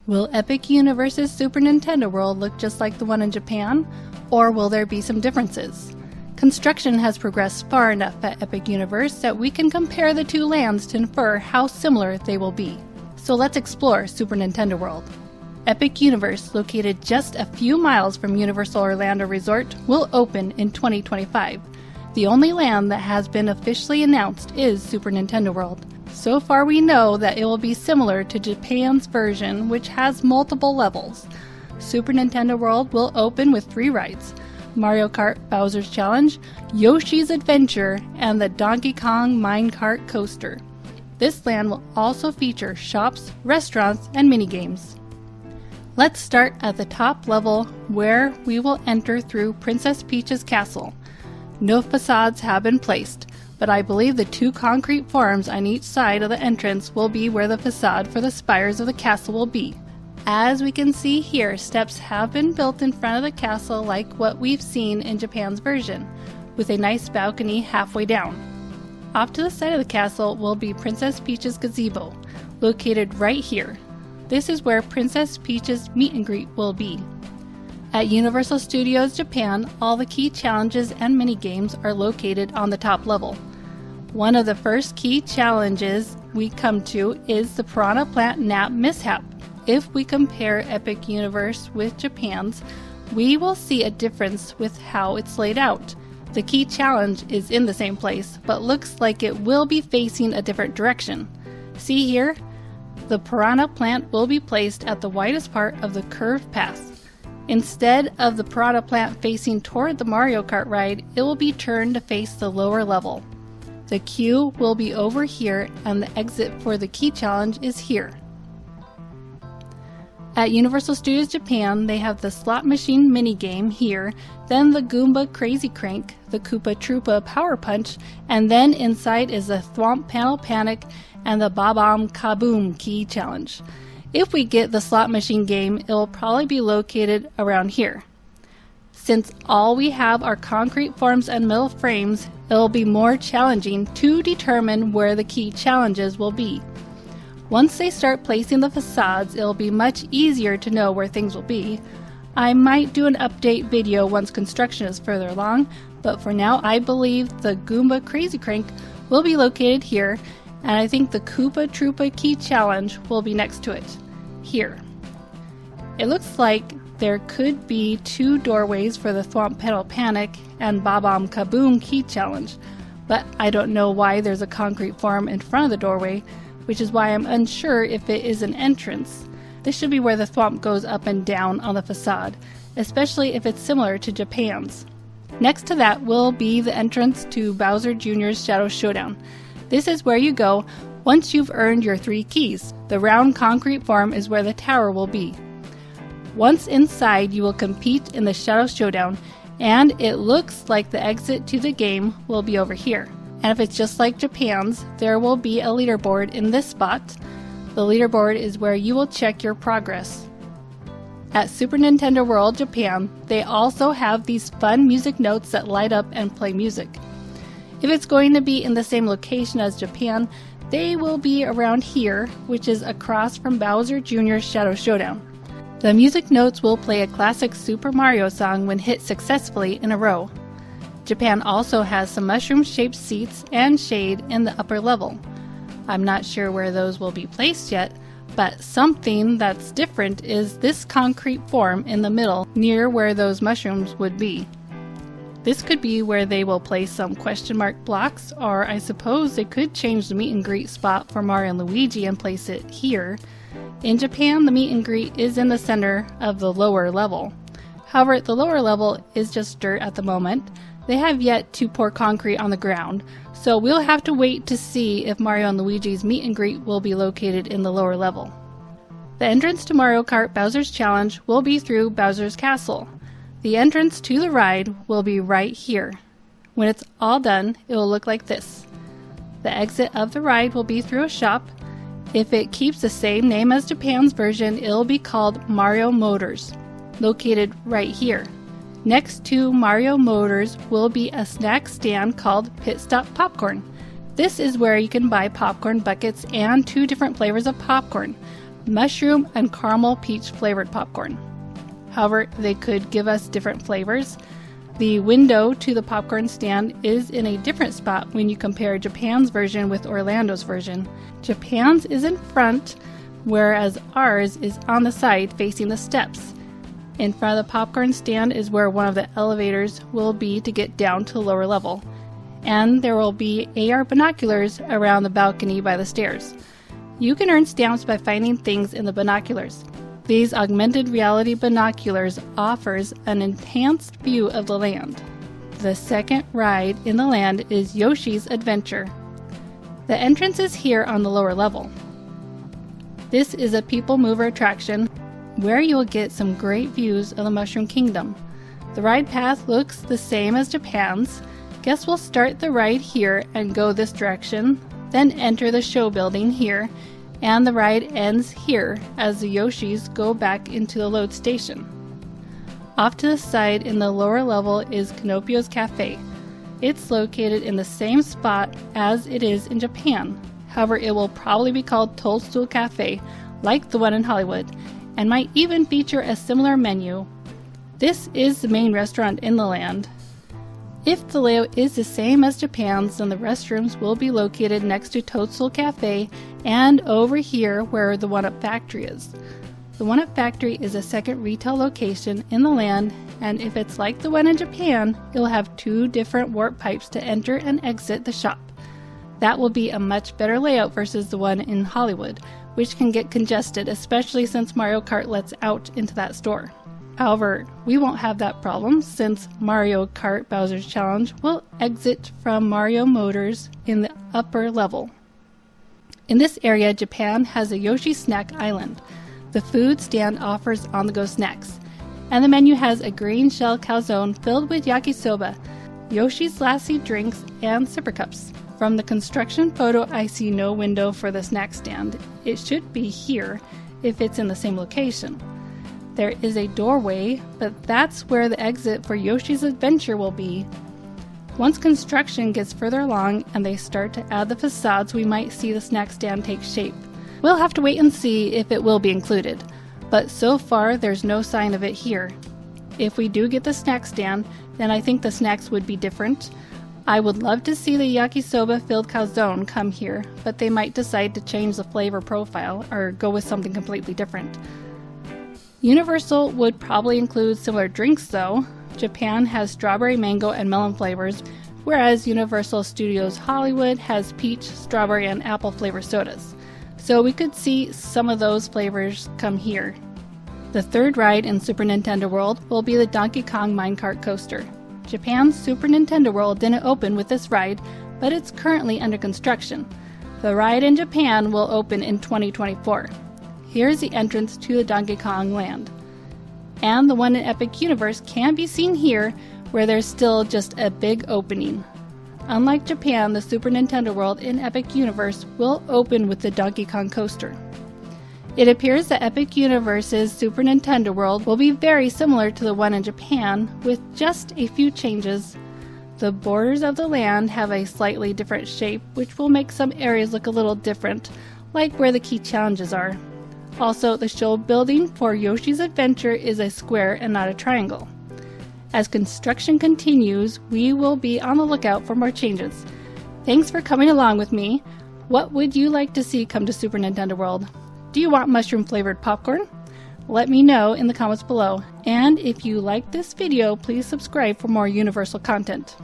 Will Epic Universe's Super Nintendo World look just like the one in Japan, or will there be some differences? Construction has progressed far enough at Epic Universe that we can compare the two lands to infer how similar they will be. So let's explore Super Nintendo World. Epic Universe, located just a few miles from Universal Orlando Resort, will open in 2025. The only land that has been officially announced is Super Nintendo World. So far we know that it will be similar to Japan's version, which has multiple levels. Super Nintendo World will open with 3 rides: Mario Kart Bowser's Challenge, Yoshi's Adventure, and the Donkey Kong Minecart Coaster. This land will also feature shops, restaurants, and minigames. Let's start at the top level, where we will enter through Princess Peach's castle. No facades have been placed, but I believe the 2 concrete forms on each side of the entrance will be where the facade for the spires of the castle will be. As we can see here, steps have been built in front of the castle like what we've seen in Japan's version, with a nice balcony halfway down. Off to the side of the castle will be Princess Peach's gazebo, located right here. This is where Princess Peach's meet and greet will be. At Universal Studios Japan, all the key challenges and mini-games are located on the top level. One of the first key challenges we come to is the Piranha Plant Nap Mishap. If we compare Epic Universe with Japan's, we will see a difference with how it's laid out. The key challenge is in the same place, but looks like it will be facing a different direction. See here? The piranha plant will be placed at the widest part of the curved path. Instead of the piranha plant facing toward the Mario Kart ride, it will be turned to face the lower level. The queue will be over here, and the exit for the key challenge is here. At Universal Studios Japan, they have the slot machine minigame here, then the Goomba Crazy Crank, the Koopa Troopa Power Punch, and then inside is the Thwomp Panel Panic and the Bob-omb Kaboom Key Challenge. If we get the slot machine game, it will probably be located around here. Since all we have are concrete forms and metal frames, it will be more challenging to determine where the key challenges will be. Once they start placing the facades, it will be much easier to know where things will be. I might do an update video once construction is further along, but for now I believe the Goomba Crazy Crank will be located here, and I think the Koopa Troopa Key Challenge will be next to it, here. It looks like there could be 2 doorways for the Thwomp Panel Panic and Bob-omb Kaboom Key Challenge, but I don't know why there's a concrete form in front of the doorway, which is why I'm unsure if it is an entrance. This should be where the thwomp goes up and down on the facade, especially if it's similar to Japan's. Next to that will be the entrance to Bowser Jr.'s Shadow Showdown. This is where you go once you've earned your 3 keys. The round concrete form is where the tower will be. Once inside, you will compete in the Shadow Showdown, and it looks like the exit to the game will be over here. And if it's just like Japan's, there will be a leaderboard in this spot. The leaderboard is where you will check your progress. At Super Nintendo World Japan, they also have these fun music notes that light up and play music. If it's going to be in the same location as Japan, they will be around here, which is across from Bowser Jr.'s Shadow Showdown. The music notes will play a classic Super Mario song when hit successfully in a row. Japan also has some mushroom-shaped seats and shade in the upper level. I'm not sure where those will be placed yet, but something that's different is this concrete form in the middle near where those mushrooms would be. This could be where they will place some question mark blocks, or I suppose they could change the meet and greet spot for Mario and Luigi and place it here. In Japan, the meet and greet is in the center of the lower level. However, the lower level is just dirt at the moment. They have yet to pour concrete on the ground, so we'll have to wait to see if Mario and Luigi's meet and greet will be located in the lower level. The entrance to Mario Kart Bowser's Challenge will be through Bowser's Castle. The entrance to the ride will be right here. When it's all done, it will look like this. The exit of the ride will be through a shop. If it keeps the same name as Japan's version, it will be called Mario Motors, located right here. Next to Mario Motors will be a snack stand called Pit Stop Popcorn. This is where you can buy popcorn buckets and 2 different flavors of popcorn. mushroom and caramel peach flavored popcorn. However, they could give us different flavors. The window to the popcorn stand is in a different spot when you compare Japan's version with Orlando's version. Japan's is in front, whereas ours is on the side facing the steps. In front of the popcorn stand is where one of the elevators will be to get down to the lower level. And there will be AR binoculars around the balcony by the stairs. You can earn stamps by finding things in the binoculars. These augmented reality binoculars offers an enhanced view of the land. The second ride in the land is Yoshi's Adventure. The entrance is here on the lower level. This is a people mover attraction where you will get some great views of the Mushroom Kingdom. The ride path looks the same as Japan's. Guests will start the ride here and go this direction, then enter the show building here, and the ride ends here as the Yoshis go back into the load station. Off to the side in the lower level is Kinopio's Cafe. It's located in the same spot as it is in Japan. However, it will probably be called Toadstool Cafe, like the one in Hollywood, and might even feature a similar menu. This is the main restaurant in the land. If the layout is the same as Japan's, then the restrooms will be located next to Toadstool Cafe and over here where the 1UP Factory is. The 1UP Factory is a second retail location in the land, and if it's like the one in Japan, it will have 2 different warp pipes to enter and exit the shop. That will be a much better layout versus the one in Hollywood, which can get congested, especially since Mario Kart lets out into that store. However, we won't have that problem since Mario Kart Bowser's Challenge will exit from Mario Motors in the upper level. In this area, Japan has a Yoshi Snack Island. The food stand offers on-the-go snacks, and the menu has a green shell calzone filled with yakisoba, Yoshi's Lassi drinks, and sipper cups. From the construction photo, I see no window for the snack stand. It should be here if it's in the same location. There is a doorway, but that's where the exit for Yoshi's Adventure will be. Once construction gets further along and they start to add the facades, we might see the snack stand take shape. We'll have to wait and see if it will be included, but so far there's no sign of it here. If we do get the snack stand, then I think the snacks would be different. I would love to see the yakisoba filled calzone come here, but they might decide to change the flavor profile or go with something completely different. Universal would probably include similar drinks though. Japan has strawberry, mango, and melon flavors, whereas Universal Studios Hollywood has peach, strawberry, and apple flavor sodas. So we could see some of those flavors come here. The third ride in Super Nintendo World will be the Donkey Kong Minecart Coaster. Japan's Super Nintendo World didn't open with this ride, but it's currently under construction. The ride in Japan will open in 2024. Here's the entrance to the Donkey Kong land. And the one in Epic Universe can be seen here, where there's still just a big opening. Unlike Japan, the Super Nintendo World in Epic Universe will open with the Donkey Kong coaster. It appears that Epic Universe's Super Nintendo World will be very similar to the one in Japan, with just a few changes. The borders of the land have a slightly different shape, which will make some areas look a little different, like where the key challenges are. Also, the show building for Yoshi's Adventure is a square and not a triangle. As construction continues, we will be on the lookout for more changes. Thanks for coming along with me. What would you like to see come to Super Nintendo World? Do you want mushroom flavored popcorn? Let me know in the comments below. And if you like this video, please subscribe for more Universal content.